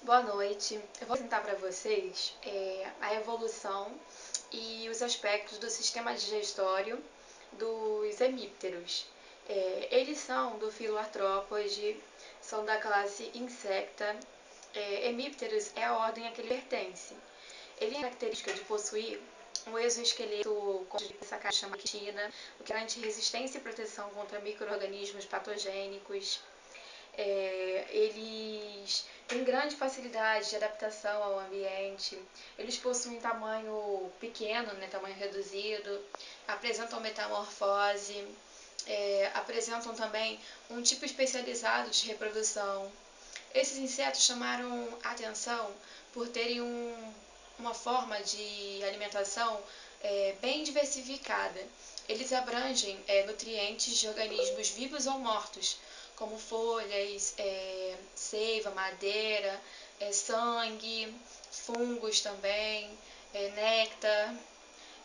Boa noite. Eu vou apresentar para vocês a evolução e os aspectos do sistema digestório dos hemípteros. Eles são do filo Artrópode, são da classe Insecta. Hemípteros é a ordem a que ele pertence. Ele tem a característica de possuir um exoesqueleto com essa caixa quitina, o que garante resistência e proteção contra micro-organismos patogênicos. Eles têm grande facilidade de adaptação ao ambiente, eles possuem tamanho pequeno, tamanho reduzido, apresentam metamorfose, apresentam também um tipo especializado de reprodução. Esses insetos chamaram a atenção por terem uma forma de alimentação bem diversificada. Eles abrangem nutrientes de organismos vivos ou mortos, como folhas, seiva, madeira, sangue, fungos também, néctar.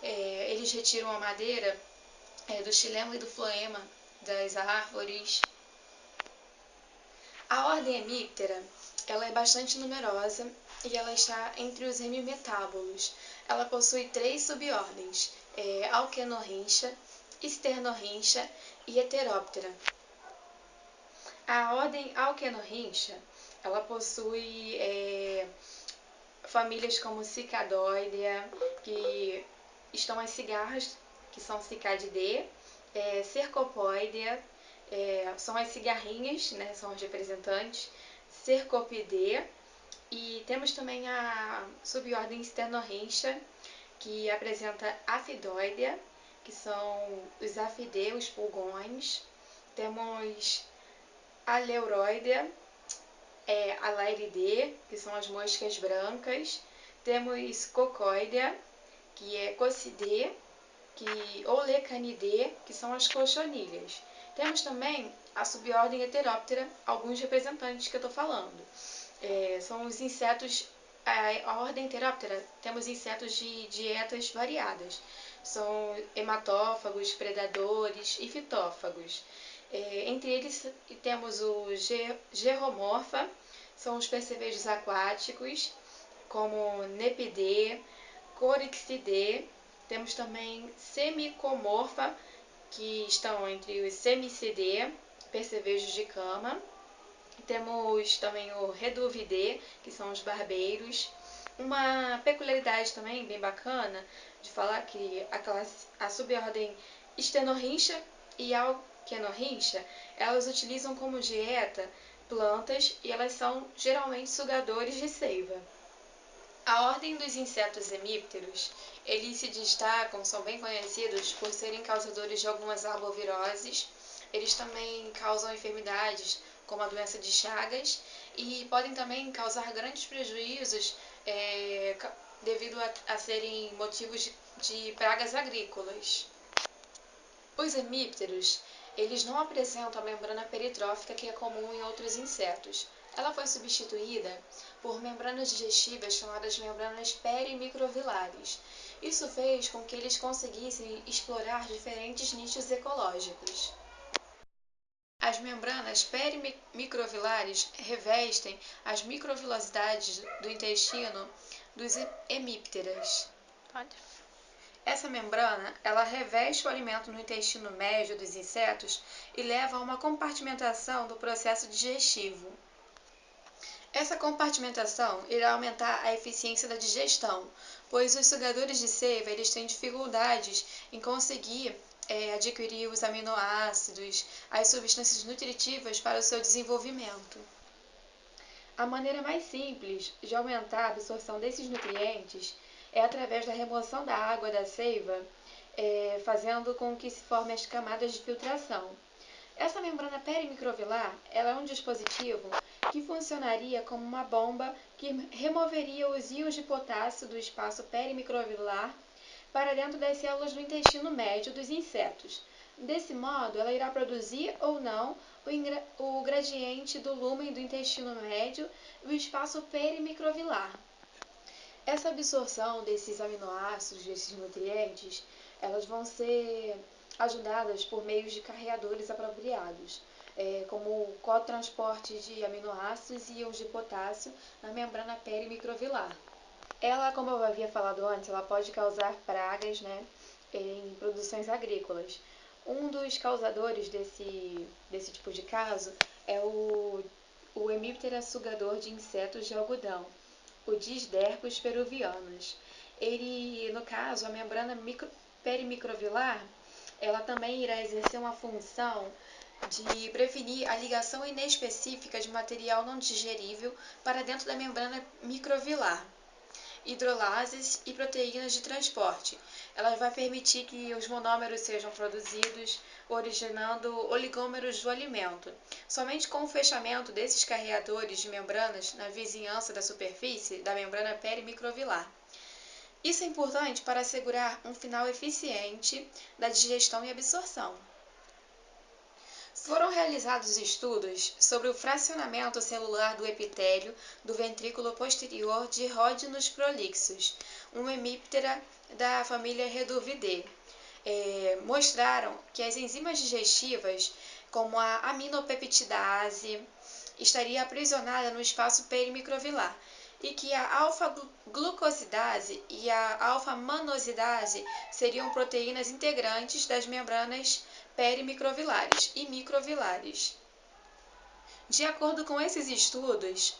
Eles retiram a madeira do xilema e do floema das árvores. A ordem hemíptera, ela é bastante numerosa e ela está entre os hemimetábolos. Ela possui 3 subordens: Alquenorrhyncha, Sternorrhyncha e Heteroptera. A ordem Alquenorrhyncha, ela possui famílias como Cicadoidea, que estão as cigarras, que são Cicadidae, Cercopoidea, são as cigarrinhas, são as representantes, Cercopidae, e temos também a subordem Sternorrhyncha, que apresenta Afidoidea, que são os Afidae, os pulgões. Temos Aleuroidea, a Lairidae, que são as moscas brancas. Temos Cocoidea, que é Cocidae, ou Lecanidae, que são as cochonilhas. Temos também a subordem Heteroptera, alguns representantes que eu estou falando. São os insetos, a ordem Heteroptera, temos insetos de dietas variadas. São hematófagos, predadores e fitófagos. Entre eles temos o Geromorpha, são os percevejos aquáticos, como Nepidae, Coryxidae. Temos também Semicomorpha, que estão entre os Semicidae, percevejos de cama. Temos também o Reduvidae, que são os barbeiros. Uma peculiaridade também bem bacana de falar que a subordem Sternorrhyncha e Alquenorrhyncha, elas utilizam como dieta plantas e elas são geralmente sugadores de seiva. A ordem dos insetos hemípteros, eles se destacam, são bem conhecidos por serem causadores de algumas arboviroses. Eles também causam enfermidades como a doença de Chagas e podem também causar grandes prejuízos devido a serem motivos de pragas agrícolas. Os hemípteros, eles não apresentam a membrana peritrófica que é comum em outros insetos. Ela foi substituída por membranas digestivas chamadas membranas perimicrovilares. Isso fez com que eles conseguissem explorar diferentes nichos ecológicos. As membranas perimicrovilares revestem as microvilosidades do intestino dos hemípteras. Essa membrana, ela reveste o alimento no intestino médio dos insetos e leva a uma compartimentação do processo digestivo. Essa compartimentação irá aumentar a eficiência da digestão, pois os sugadores de seiva eles têm dificuldades em conseguir adquirir os aminoácidos, as substâncias nutritivas para o seu desenvolvimento. A maneira mais simples de aumentar a absorção desses nutrientes é através da remoção da água da seiva, fazendo com que se formem as camadas de filtração. Essa membrana perimicrovilar ela é um dispositivo que funcionaria como uma bomba que removeria os íons de potássio do espaço perimicrovilar para dentro das células do intestino médio dos insetos. Desse modo, ela irá produzir ou não o gradiente do lúmen do intestino médio e o espaço perimicrovilar. Essa absorção desses aminoácidos, desses nutrientes, elas vão ser ajudadas por meios de carreadores apropriados. como o cotransporte de aminoácidos e íons de potássio na membrana perimicrovilar. Ela, como eu havia falado antes, ela pode causar pragas, né, em produções agrícolas. Um dos causadores desse tipo de caso é o Hemiptera sugador de insetos de algodão, o Disdercus peruvianus. Ele, no caso, a membrana perimicrovilar, ela também irá exercer uma função de prevenir a ligação inespecífica de material não digerível para dentro da membrana microvilar, hidrolases e proteínas de transporte. Ela vai permitir que os monômeros sejam produzidos, originando oligômeros do alimento. Somente com o fechamento desses carreadores de membranas na vizinhança da superfície da membrana perimicrovilar. Isso é importante para assegurar um final eficiente da digestão e absorção. Foram realizados estudos sobre o fracionamento celular do epitélio do ventrículo posterior de Rhodinus prolixus, um hemiptera da família Redovidae. Mostraram que as enzimas digestivas, como a aminopeptidase, estaria aprisionada no espaço perimicrovilar e que a alfa-glucosidase e a alfa-manosidase seriam proteínas integrantes das membranas perimicrovilares e microvilares. De acordo com esses estudos,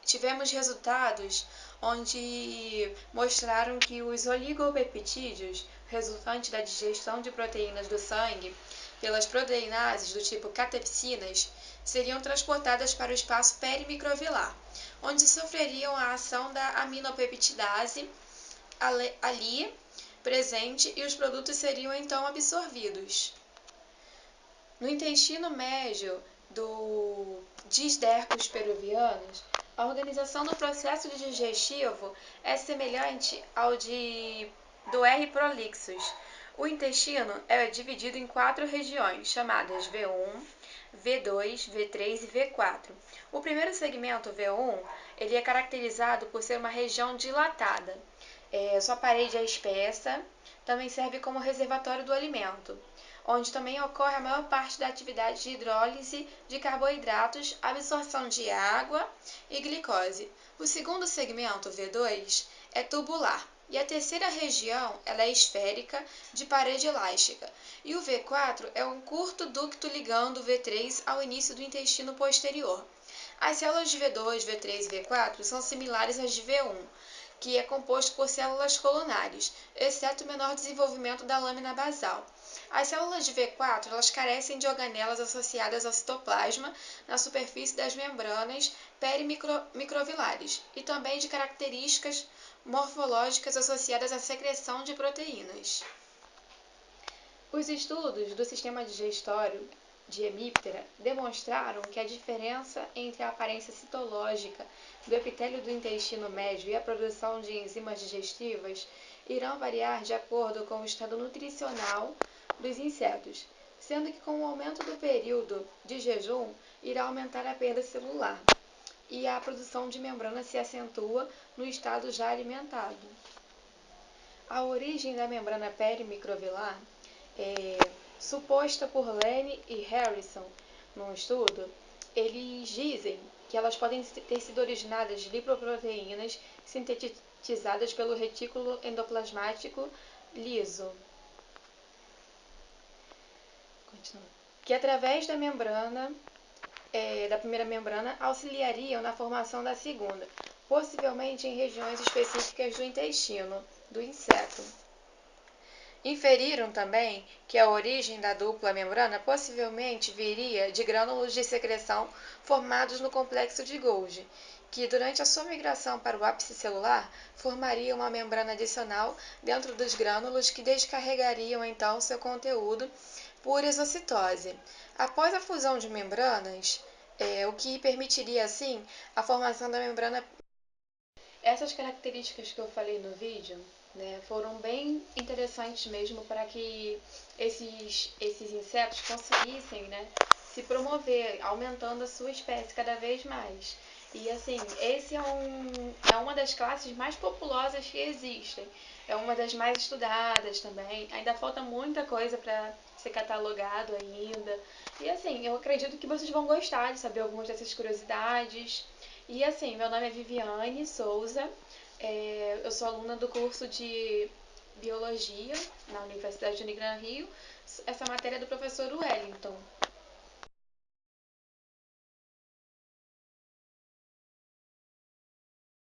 tivemos resultados onde mostraram que os oligopeptídeos, resultantes da digestão de proteínas do sangue pelas proteinases do tipo catepsinas, seriam transportadas para o espaço perimicrovilar, onde sofreriam a ação da aminopeptidase ali presente e os produtos seriam então absorvidos. No intestino médio do Disdercus peruvianus, a organização do processo digestivo é semelhante ao do R. prolixus. O intestino é dividido em 4 regiões, chamadas V1, V2, V3 e V4. O primeiro segmento, V1, ele é caracterizado por ser uma região dilatada. Sua parede é espessa, também serve como reservatório do alimento, onde também ocorre a maior parte da atividade de hidrólise de carboidratos, absorção de água e glicose. O segundo segmento, V2, é tubular, e a terceira região ela é esférica, de parede elástica. E o V4 é um curto ducto ligando o V3 ao início do intestino posterior. As células de V2, V3 e V4 são similares às de V1, que é composto por células colunares, exceto o menor desenvolvimento da lâmina basal. As células de V4 elas carecem de organelas associadas ao citoplasma na superfície das membranas perimicrovilares e também de características morfológicas associadas à secreção de proteínas. Os estudos do sistema digestório de hemiptera demonstraram que a diferença entre a aparência citológica do epitélio do intestino médio e a produção de enzimas digestivas irão variar de acordo com o estado nutricional dos insetos, sendo que com o aumento do período de jejum irá aumentar a perda celular e a produção de membrana se acentua no estado já alimentado. A origem da membrana perimicrovilar suposta por Lane e Harrison num estudo, eles dizem que elas podem ter sido originadas de lipoproteínas sintetizadas pelo retículo endoplasmático liso, que através da membrana da primeira membrana auxiliariam na formação da segunda, possivelmente em regiões específicas do intestino do inseto. Inferiram também que a origem da dupla membrana possivelmente viria de grânulos de secreção formados no complexo de Golgi, que durante a sua migração para o ápice celular formaria uma membrana adicional dentro dos grânulos que descarregariam então seu conteúdo por exocitose. Após a fusão de membranas, o que permitiria assim a formação da membrana. Essas características que eu falei no vídeo, né, foram bem interessantes mesmo para que esses insetos conseguissem, né, se promover, aumentando a sua espécie cada vez mais. E assim, é uma das classes mais populosas que existem. É uma das mais estudadas também. Ainda falta muita coisa para ser catalogado ainda. E assim, eu acredito que vocês vão gostar de saber algumas dessas curiosidades. E assim, meu nome é Viviane Souza. Eu sou aluna do curso de Biologia na Universidade de Unigran Rio. Essa matéria é do professor Wellington.